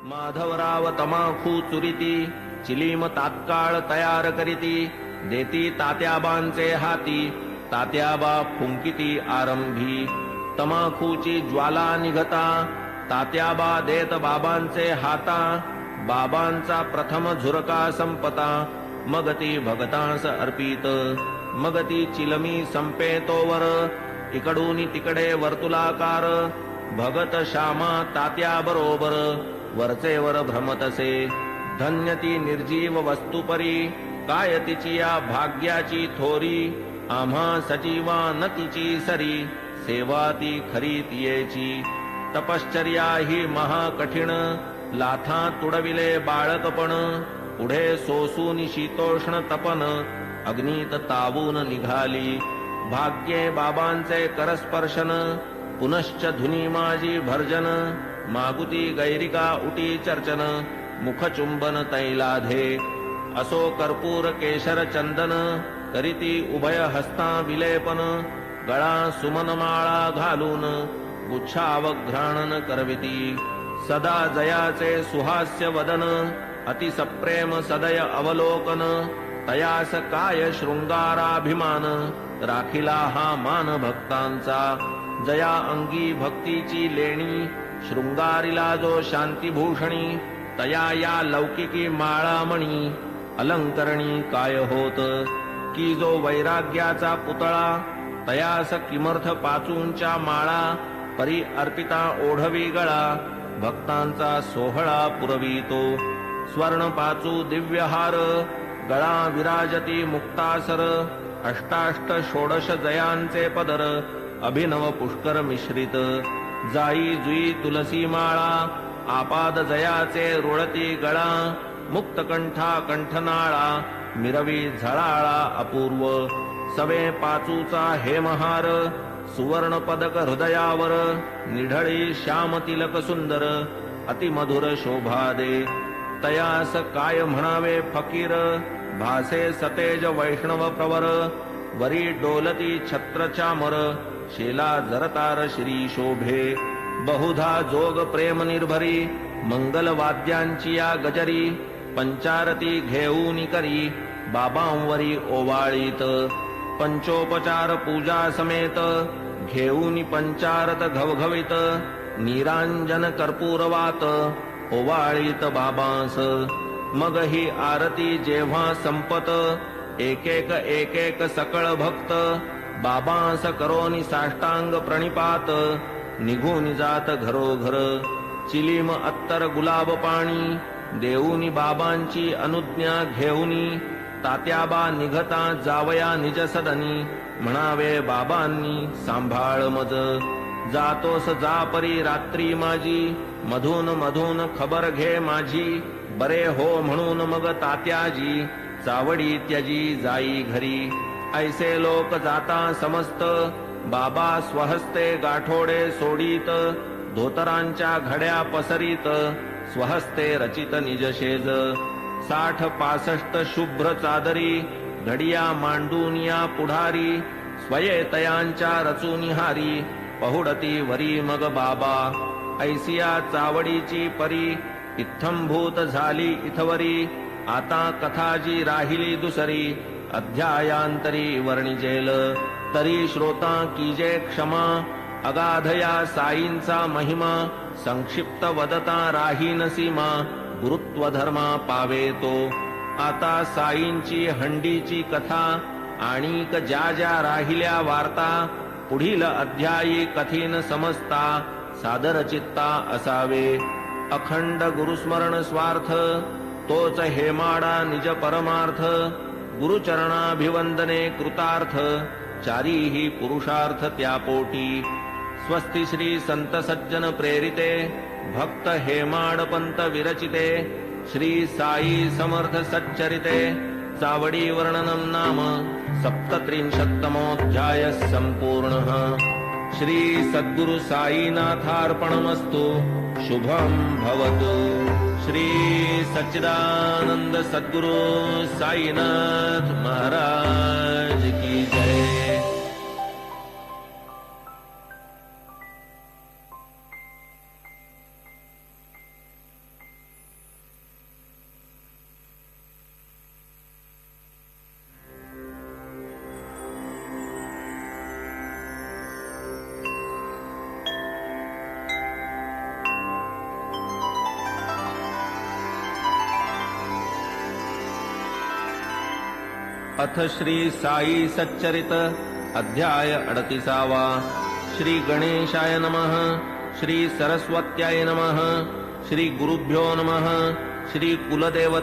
माधवराव तमाखू चुरिती चिलीम तात्काळ तयार करीती देती तात्याबांचे हाती तात्याबा फुंकिती आरंभी तमाखूची ज्वाला निघता तात्याबा देत बाबांचे हाता बाबांचा प्रथम झुरका संपता मग ती भगतांस अर्पित मग ती चिलमी संपे तोवर इकडून तिकडे वर्तुलाकार भगत श्यामा तात्या बरोबर वरचेवर भ्रमतसे धन्य ती निर्जीव वस्तुपरी काय तिची या भाग्याची थोरी आम्हा सजीवा न तिची सरी सेवा ती खरी तियेची तपश्चर्या ही महाकठीण लाथा तुडविले बाळकपण पुढे सोसून शीतोष्ण तपन अग्नीत तावून निघाली भाग्ये बाबांचे करस्पर्शन पुनश्च धुनी माझी भर्जन मागुती गैरिका उटी चर्चन मुखचुंबन तैलाधे असो कर्पूर केशर चंदन करीती उभय हस्ता विलेपन गळा सुमनमाळा घालून गुच्छावघ्राणन करविती सदा जयाचे सुहास्य वदन अति सप्रेम सदय अवलोकन तयास काय शृंगाराभिमान राखिला हा मान भक्तांचा जया अंगी भक्तीची लेणी शृंगारिला जो शांतीभूषणी तया या लौकिकी माळामणी अलंकरणी काय होत की जो वैराग्याचा पुतळा तयास किमर्थ पाचूंच्या माळा परी अर्पिता ओढवी गळा भक्तांचा सोहळा पुरवितो स्वर्ण पाचू दिव्यहार गळा विराजती मुक्तासर अष्टाष्ट षोडश जयांचे पदर अभिनव पुष्कर मिश्रित जाई जुई तुलसी माळा आपाद जयाचे रुळती गळा मुक्तकंठा कंठनाळा मिरवी झळाळा अपूर्व सवे पाचूचा हेमहार सुवर्ण पदक हृदयावर निढळी श्याम तिलक सुंदर अतिमधुर शोभा दे तयास काय म्हणावे फकीर भासे सतेज वैष्णव प्रवर वरी डोलती छत्र चामर शेला जरतार श्री शोभे बहुधा जोग प्रेम निर्भरी मंगल वाद्यांची या गजरी पंचारती घेऊनी करी बाबांवरी ओवाळीत पंचोपचार पूजा समेत घेऊनी पंचारत घवघवीत निरांजन कर्पूरवात ओवाळीत बाबांस मग ही आरती जेव्हा संपत एक एक सकळ भक्त बाबांस करोनी साष्टांग प्रणिपात निघून जात घरोघर चिलीम अत्तर गुलाब पाणी देऊनी बाबांची अनुज्ञा घेऊनी तात्याबा निघता जावया निज सदनी म्हणावे बाबांनी सांभाळ मज जातोस जा परी रात्री माझी मधून मधून खबर घे माझी बरे हो म्हणून मग तात्याजी चावडी त्यजी जाई घरी ऐसे लोक जाता समस्त बाबा स्वहस्ते गाठोडे सोडीत धोतरांच्या घड्या पसरीत स्वहस्ते रचित निजशेज 60-65 शुभ्र चादरी घडिया मांडूनिया पुढारी स्वये तयांच्या रचूनिहारी पहुडती वरी मग बाबा ऐसिया चावडीची परी इत्थंभूत झाली इथवरी आता कथाजी राहिली दुसरी अध्यायांतरी वर्णिजेल तरी श्रोता कीजे क्षमा अगाधया साईंचा महिमा संक्षिप्त वदता राहीन सीमा गुरुत्व धर्मा पावे तो आता साईंची हंडीची कथा आणिक ज्या ज्या राहिल्या वार्ता पुढील अध्यायी कथीन समजता सादर चित्ता असावे अखंड गुरुस्मरण स्वार्थ तोच हेमाडा निज परमार्थ गुरुचरणाभिवंदने कृतार्थ चारीही पुरुषार्थ त्यापोटी स्वस्ति श्री संत सज्जन प्रेरिते भक्त हेमाडपंत विरचिते श्री साई समर्थ सच्चरिते चावडी वर्णनम नाम 37तमोऽध्याय संपूर्णः श्री सद्गुरु साईनाथार्पणमस्तु शुभं भवतु श्री सच्चिदानंद सद्गुरु साईनाथ महाराज की जय। अथ श्री साई सच्चरित अध्याय 38. श्री गणेशाय नमः. श्री सरस्वत्याय नमः. श्री गुरुभ्यो नमः. श्री कुलदेव